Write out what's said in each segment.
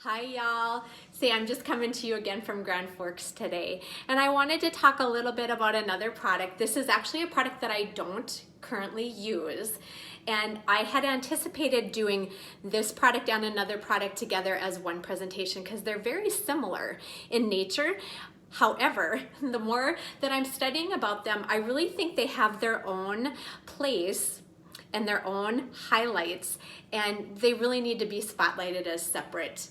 Hi y'all. See, I'm just coming to you again from Grand Forks today, and I wanted to talk a little bit about another product. This is actually a product that I don't currently use, and I had anticipated doing this product and another product together as one presentation because they're very similar in nature. However, the more that I'm studying about them, I really think they have their own place and their own highlights, and they really need to be spotlighted as separate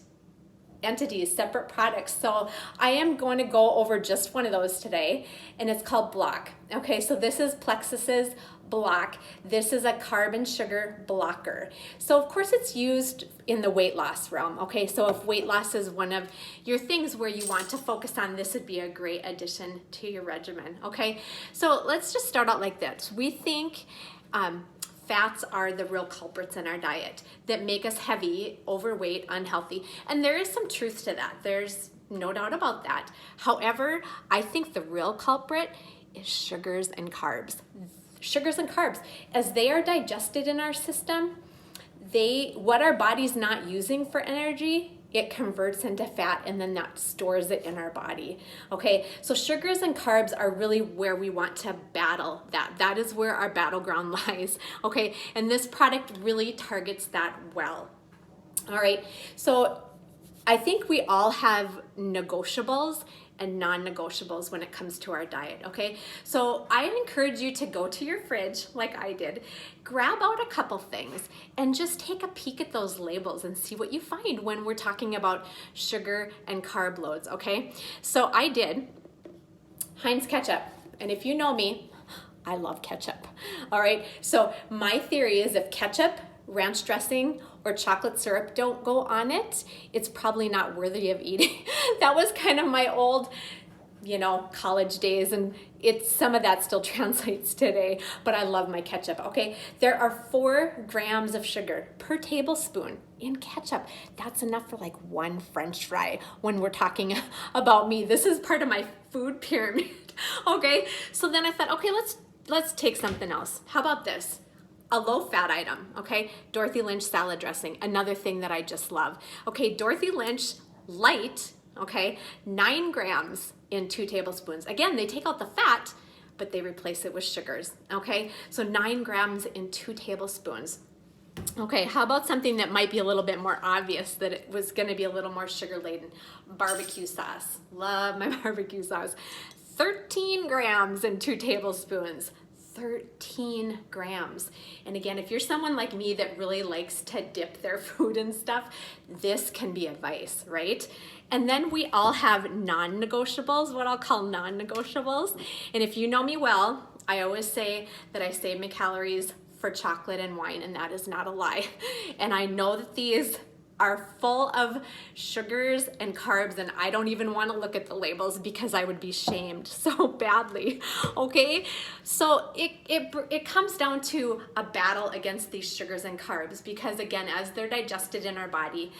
entities, separate products. So I am going to go over just one of those today, and it's called Block. Okay, so this is Plexuses Block. This is a carb and sugar blocker. So of course it's used in the weight loss realm. Okay, so if weight loss is one of your things where you want to focus on, this would be a great addition to your regimen. Okay, so let's just start out like this. We think fats are the real culprits in our diet that make us heavy, overweight, unhealthy. And there is some truth to that. There's no doubt about that. However, I think the real culprit is sugars and carbs. Sugars and carbs, as they are digested in our system, what our body's not using for energy, it converts into fat, and then that stores it in our body. Okay, so sugars and carbs are really where we want to battle that. That is where our battleground lies. Okay, and this product really targets that well. All right, so I think we all have negotiables and non-negotiables when it comes to our diet, okay? So I encourage you to go to your fridge like I did, grab out a couple things, and just take a peek at those labels and see what you find when we're talking about sugar and carb loads, okay? So I did Heinz Ketchup, and if you know me, I love ketchup, all right? So my theory is if ketchup, ranch dressing, or chocolate syrup don't go on it, it's probably not worthy of eating. That was kind of my old, college days, and some of that still translates today, but I love my ketchup, okay? There are 4 grams of sugar per tablespoon in ketchup. That's enough for like one French fry when we're talking about me. This is part of my food pyramid, okay? So then I thought, okay, let's take something else. How about this? A low-fat item, okay? Dorothy Lynch salad dressing, another thing that I just love. Okay, Dorothy Lynch light, okay, 9 grams in 2 tablespoons. Again, they take out the fat, but they replace it with sugars, okay? So 9 grams in 2 tablespoons. Okay, how about something that might be a little bit more obvious that it was gonna be a little more sugar-laden? Barbecue sauce. Love my barbecue sauce. 13 grams in 2 tablespoons. 13 grams. And again, if you're someone like me that really likes to dip their food and stuff, this can be advice, right? And then we all have non-negotiables, what I'll call non-negotiables. And if you know me well, I always say that I save my calories for chocolate and wine, and that is not a lie. And I know that these are full of sugars and carbs, and I don't even want to look at the labels because I would be shamed so badly, okay? So it comes down to a battle against these sugars and carbs because, again, as they're digested in our body,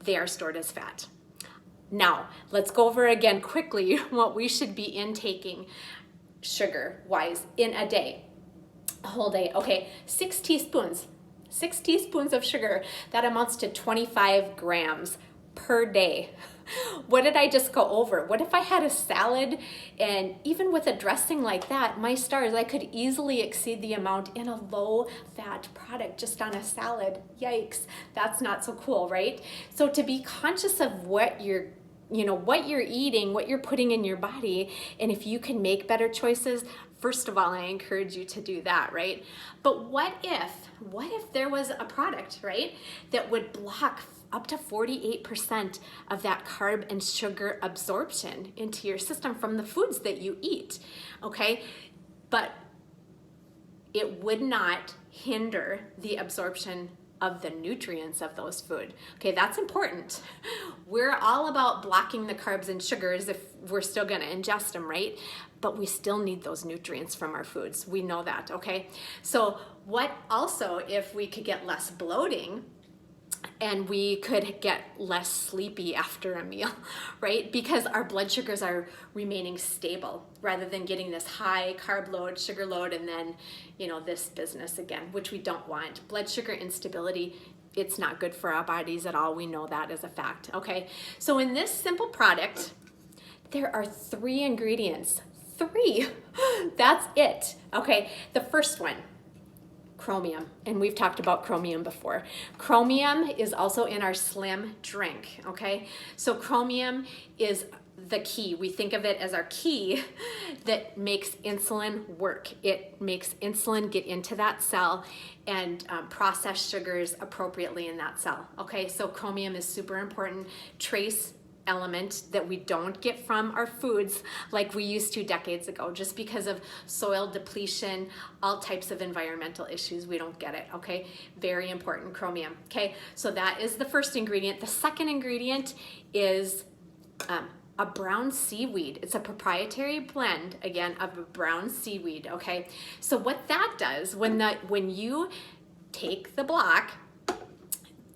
they are stored as fat. Now, let's go over again quickly what we should be intaking sugar-wise in a day, a whole day. Okay, 6 teaspoons. 6 teaspoons of sugar, that amounts to 25 grams per day. What did I just go over? What if I had a salad, and even with a dressing like that, my stars, I could easily exceed the amount in a low-fat product just on a salad. Yikes, that's not so cool, right? So to be conscious of what you're eating, what you're putting in your body, and if you can make better choices, first of all, I encourage you to do that, right? But what if there was a product, right, that would block up to 48% of that carb and sugar absorption into your system from the foods that you eat, okay? But it would not hinder the absorption of the nutrients of those food. Okay, that's important. We're all about blocking the carbs and sugars if we're still gonna ingest them, right? But we still need those nutrients from our foods. We know that, okay? So what also, if we could get less bloating, and we could get less sleepy after a meal, right? Because our blood sugars are remaining stable rather than getting this high carb load, sugar load, and then, this business again, which we don't want. Blood sugar instability it's not good for our bodies at all. We know that as a fact, okay? So in this simple product, there are 3 ingredients. 3. That's it, okay? The first one, chromium, and we've talked about chromium before. Chromium is also in our slim drink, okay? So chromium is the key. We think of it as our key that makes insulin work. It makes insulin get into that cell and process sugars appropriately in that cell, okay? So chromium is super important. Trace element that we don't get from our foods like we used to decades ago, just because of soil depletion, all types of environmental issues. We don't get it, okay? Very important, chromium, okay? So that is the first ingredient. The second ingredient is a brown seaweed. It's a proprietary blend, again, of a brown seaweed, okay? So what that does, when you take the block,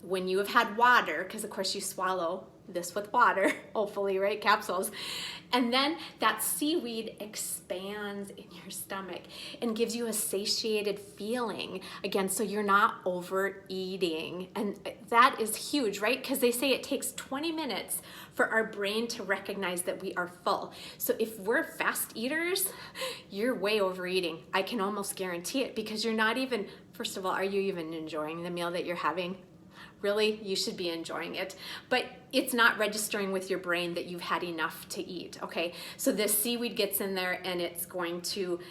when you have had water, because of course you swallow this with water, hopefully, right? Capsules. And then that seaweed expands in your stomach and gives you a satiated feeling. Again, so you're not overeating. And that is huge, right? Because they say it takes 20 minutes for our brain to recognize that we are full. So if we're fast eaters, you're way overeating. I can almost guarantee it, because you're not even, first of all, are you even enjoying the meal that you're having? Really, you should be enjoying it, but it's not registering with your brain that you've had enough to eat, okay? So this seaweed gets in there and it's going to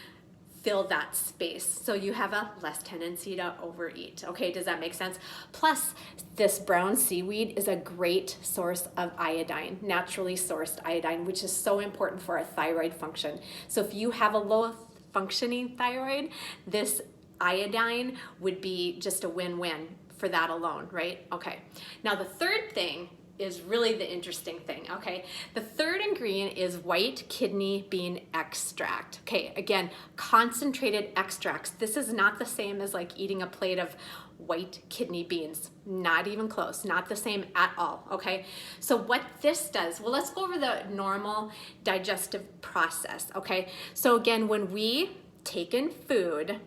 fill that space. So you have a less tendency to overeat, okay? Does that make sense? Plus, this brown seaweed is a great source of iodine, naturally sourced iodine, which is so important for our thyroid function. So if you have a low functioning thyroid, this iodine would be just a win-win for that alone, right? Okay. Now the third thing is really the interesting thing, okay? The third ingredient is white kidney bean extract. Okay, again, concentrated extracts. This is not the same as like eating a plate of white kidney beans. Not even close, not the same at all, okay? So what this does, well, let's go over the normal digestive process, okay? So again, when we take in food,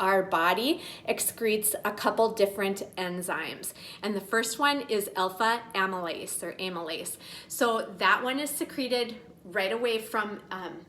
our body excretes a couple different enzymes. And the first one is alpha amylase or amylase. So that one is secreted right away from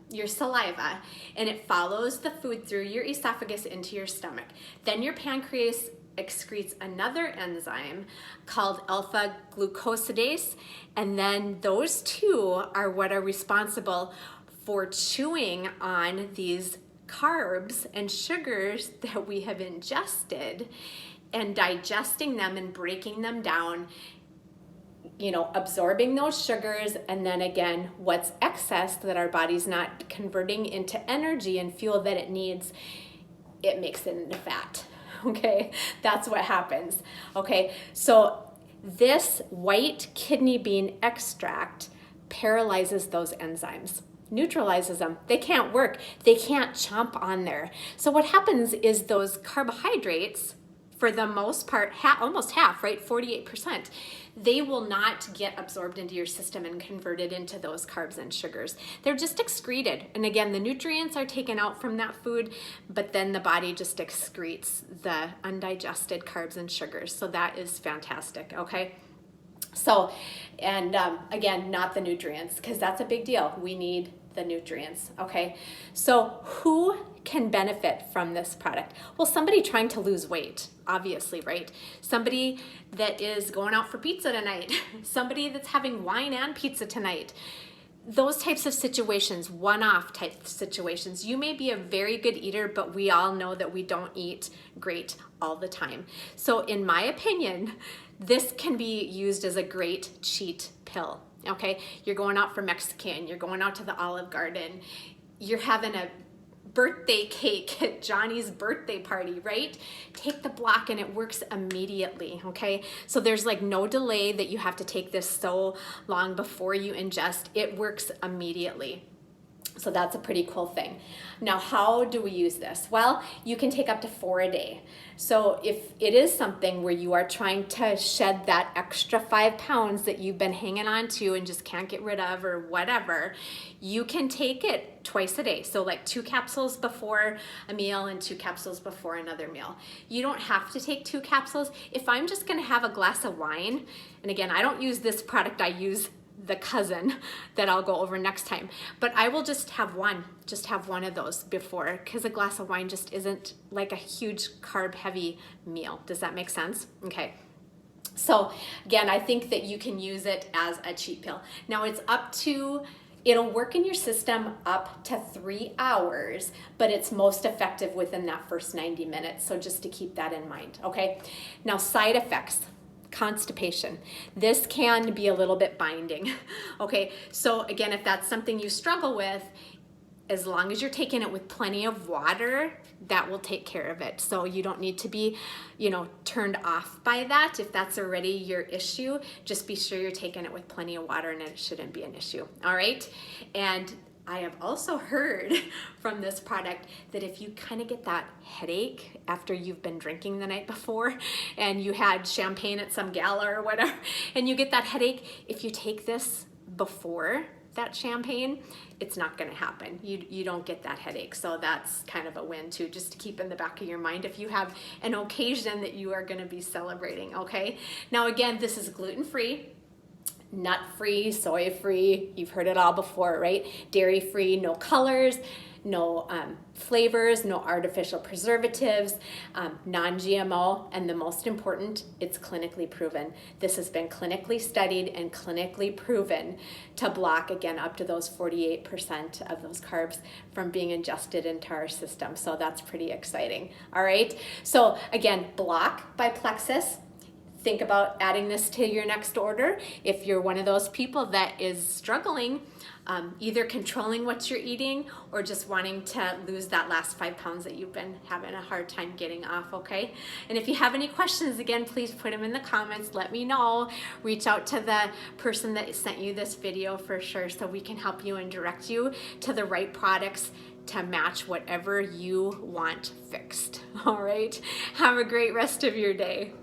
your saliva, and it follows the food through your esophagus into your stomach. Then your pancreas excretes another enzyme called alpha glucosidase, and then those two are what are responsible for chewing on these carbs and sugars that we have ingested and digesting them and breaking them down, you know, absorbing those sugars, and then again, what's excess that our body's not converting into energy and fuel that it needs, it makes it into fat, okay? That's what happens, okay? So this white kidney bean extract paralyzes those enzymes, neutralizes them. They can't work. They can't chomp on there. So what happens is those carbohydrates, for the most part, almost half, right, 48%, they will not get absorbed into your system and converted into those carbs and sugars. They're just excreted. And again, the nutrients are taken out from that food, but then the body just excretes the undigested carbs and sugars. So that is fantastic, okay? So, and again, not the nutrients, because that's a big deal. We need the nutrients, okay? So who can benefit from this product? Well, somebody trying to lose weight, obviously, right? Somebody that is going out for pizza tonight, somebody that's having wine and pizza tonight. Those types of situations, one-off type situations. You may be a very good eater, but we all know that we don't eat great all the time. So in my opinion, this can be used as a great cheat pill, okay? You're going out for Mexican, you're going out to the Olive Garden, you're having a birthday cake at Johnny's birthday party, right? Take the block and it works immediately, okay? So there's like no delay that you have to take this so long before you ingest. It works immediately. So that's a pretty cool thing. Now, how do we use this? Well, you can take up to 4 a day. So if it is something where you are trying to shed that extra 5 pounds that you've been hanging on to and just can't get rid of or whatever, you can take it twice a day. So like 2 capsules before a meal and 2 capsules before another meal. You don't have to take 2 capsules. If I'm just gonna have a glass of wine, and again, I don't use this product, I use the cousin that I'll go over next time, but I will just have one of those before, because a glass of wine just isn't like a huge carb heavy meal. Does that make sense? Okay. So again, I think that you can use it as a cheat pill. Now it'll work in your system up to 3 hours, but it's most effective within that first 90 minutes. So just to keep that in mind, okay? Now, side effects. Constipation. This can be a little bit binding. Okay, so again, if that's something you struggle with, as long as you're taking it with plenty of water, that will take care of it. So you don't need to be, turned off by that. If that's already your issue, just be sure you're taking it with plenty of water and it shouldn't be an issue. All right. And I have also heard from this product that if you kind of get that headache after you've been drinking the night before and you had champagne at some gala or whatever, and you get that headache, if you take this before that champagne, it's not going to happen. You don't get that headache. So that's kind of a win too, just to keep in the back of your mind if you have an occasion that you are going to be celebrating. Okay. Now, again, this is gluten-free, nut-free, soy-free, you've heard it all before, right? Dairy-free, no colors, no flavors, no artificial preservatives, non-GMO, and the most important, it's clinically proven. This has been clinically studied and clinically proven to block, again, up to those 48% of those carbs from being ingested into our system. So that's pretty exciting. All right. So again, Block by Plexus. Think about adding this to your next order. If you're one of those people that is struggling, either controlling what you're eating or just wanting to lose that last 5 pounds that you've been having a hard time getting off, okay? And if you have any questions, again, please put them in the comments. Let me know. Reach out to the person that sent you this video for sure, so we can help you and direct you to the right products to match whatever you want fixed. All right? Have a great rest of your day.